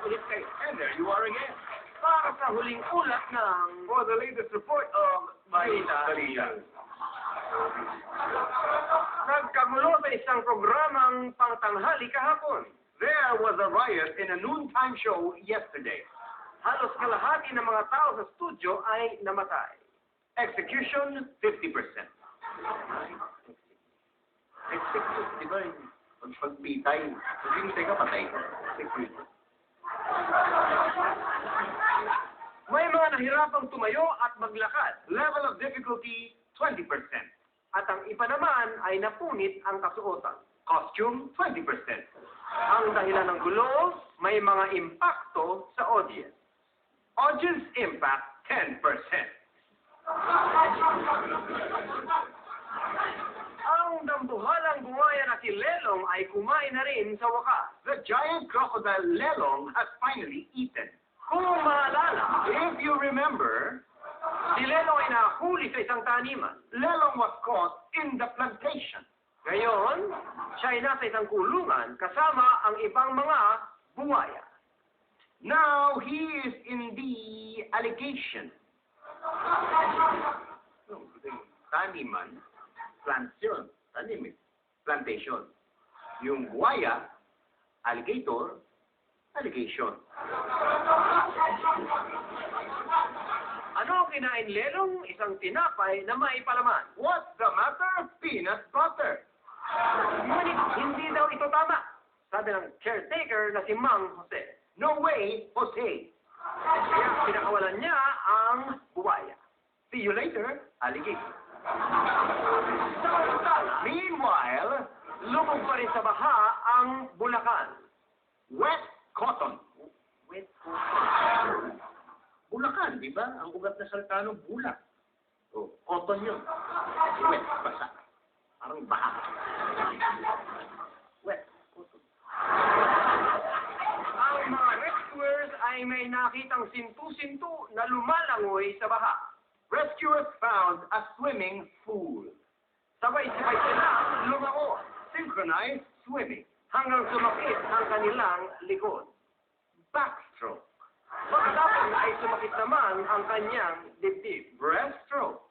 ulit kayo. And there you are again. Para sa huling ulat ng For the latest report of Balita. Balita. Nagkagulo sa isang programang pangtanghali kahapon. There was a riot in a noontime show yesterday. Halos kalahati ng mga tao sa studio ay namatay. Execution, 50%. Execution, di ba? Pagpitay. Pagpitay ka, patay. Execution. May mga nahirapang tumayo at maglakad. Level of difficulty, 20%. At ang iba naman ay napunit ang kasuotan. Costume, 20%. Ang dahilan ng gulo, may mga impakto sa audience. Audience impact, 10%. Ang dambuhalang buhaya na si Lelong ay kumain na rin sa wakas. The giant crocodile Lelong has finally eaten. Kung maalala, If you remember, si Lelong ay nahuli sa isang taniman. Lelong was caught in the plantation. Ngayon, siya ay nasa isang kulungan kasama ang ibang mga buwaya. Now he is in the allegation. Taniman, plantation, taniman, plantation. Yung buwaya, alligator, allegation. Ano ang kinain Lelong? Isang tinapay na may palaman. What's the matter? Peanut butter. Ngunit hindi daw ito tama. Sabi ng caretaker na si Mang Jose. No way, Jose. Kaya pinakawalan niya ang buwaya. See you later, alligator. Samantala, Meanwhile, lubog pa rin sa baha ang Bulacan. wet cotton. Wait, Bulacan, di ba? Ang ugat na saltano, bulak. Oh, cotton yun. Wet, basa. Parang baha. Wet, cotton. ang mga rescuers ay may nakitang sintu-sintu na lumalangoy sa baha. Rescuers found a swimming pool. Sabay-sabay sila lumangoy Synchronized swimming. hanggang sumakit ang kanilang likod. Backstroke. Pagkatapos ay sumakit naman ang kanyang dibdib. Breaststroke.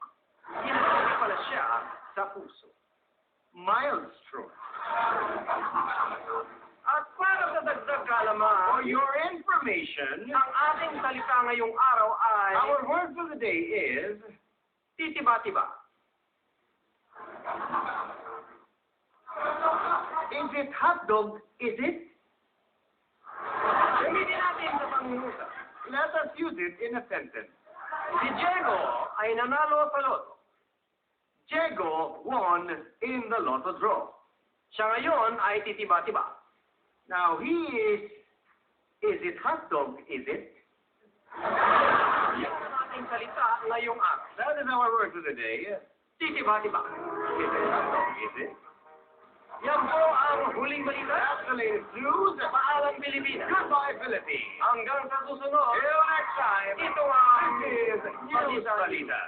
Inasakit pala siya sa puso. Mild stroke. At para sa dagdag For kaalaman, your information, ang ating salita ngayong araw ay our word for the day is titiba-tiba. Is it hot dog? Is it? Gamitin natin sa pangungusap. Let us use it in a sentence. Si Diego ay nanalo sa loto. Diego won in the lotto draw. Siya ngayon ay titiba-tiba. Now he is it hot dog? Is it? Yan ang ating salita ngayong araw. That is our word for the day. Titiba-tiba. Is it hot dog? Is it? Yan po ang huling balita. That's the latest news. Paalam Pilipinas. Goodbye, Philippines. Hanggang sa susunod, Till next time, ito ang this is News Balita. Balita.